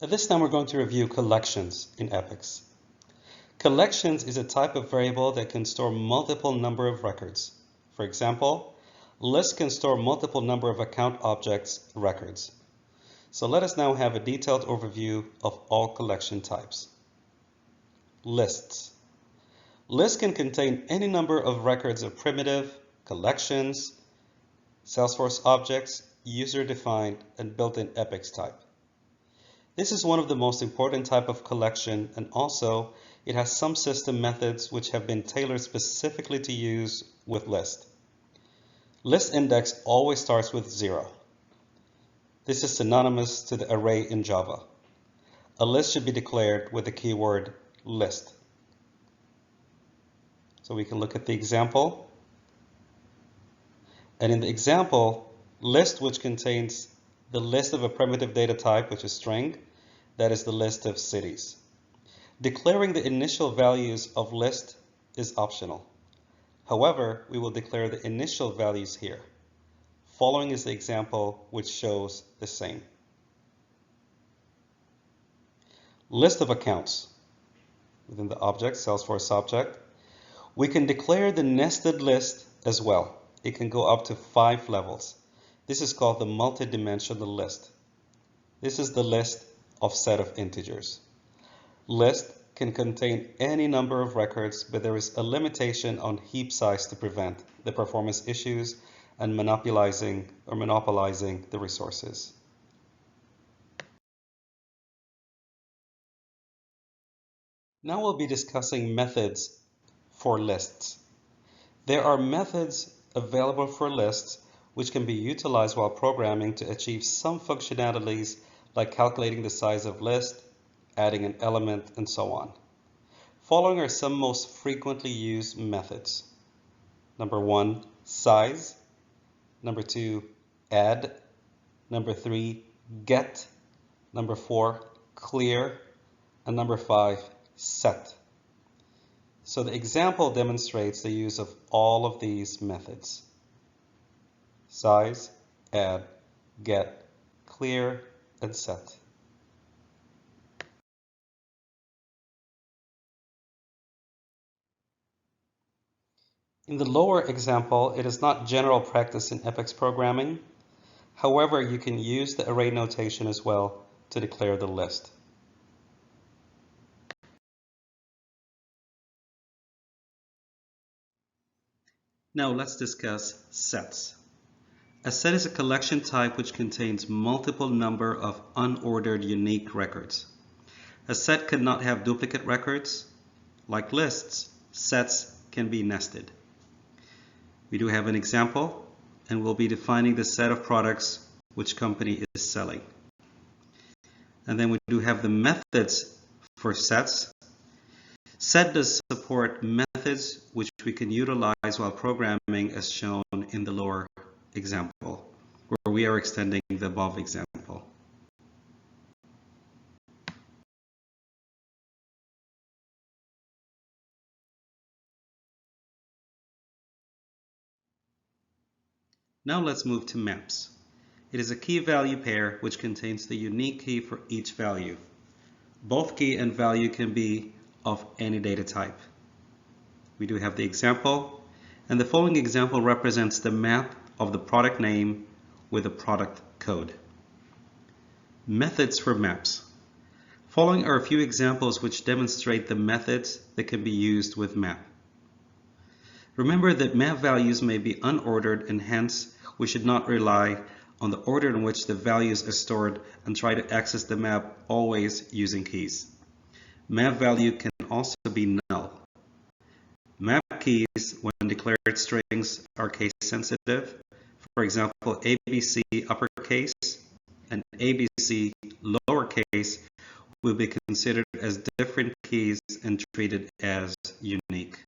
At this time, we're going to review collections in epics. Collections is a type of variable that can store multiple number of records. For example, list can store multiple number of account objects records. So let us now have a detailed overview of all collection types. Lists. Lists can contain any number of records of primitive, collections, Salesforce objects, user-defined, and built-in epics type. This is one of the most important type of collection, and also it has some system methods which have been tailored specifically to use with list. List index always starts with 0. This is synonymous to the array in Java. A list should be declared with the keyword list. So we can look at the example. And in the example, list, which contains the list of a primitive data type, which is string, that is the list of cities. Declaring the initial values of list is optional. However, we will declare the initial values here. Following is the example which shows the same. List of accounts. Within the object, Salesforce object, we can declare the nested list as well. It can go up to 5 levels. This is called the multi-dimensional list. This is the list of set of integers. List can contain any number of records, but there is a limitation on heap size to prevent the performance issues and monopolizing the resources. Now we'll be discussing methods for lists. There are methods available for lists which can be utilized while programming to achieve some functionalities like calculating the size of list, adding an element, and so on. Following are some most frequently used methods. Number 1, size. Number 2, add. Number 3, get. Number 4, clear. And number 5, set. So the example demonstrates the use of all of these methods. Size, add, get, clear, and set. In the lower example, it is not general practice in epics programming. However, you can use the array notation as well to declare the list. Now let's discuss sets. A set is a collection type which contains multiple number of unordered unique records. A set cannot have duplicate records. Like lists, sets can be nested. We do have an example, and we'll be defining the set of products which company is selling. And then we do have the methods for sets. Set does support methods which we can utilize while programming as shown in the lower example, where we are extending the above example. Now let's move to maps. It is a key value pair which contains the unique key for each value. Both key and value can be of any data type. We do have the example, and the following example represents the map of the product name with the product code. Methods for maps. Following are a few examples which demonstrate the methods that can be used with map. Remember that map values may be unordered, and hence we should not rely on the order in which the values are stored and try to access the map always using keys. Map value can also be null. Map keys, when declared strings, are case sensitive. For example, ABC uppercase and ABC lowercase will be considered as different keys and treated as unique.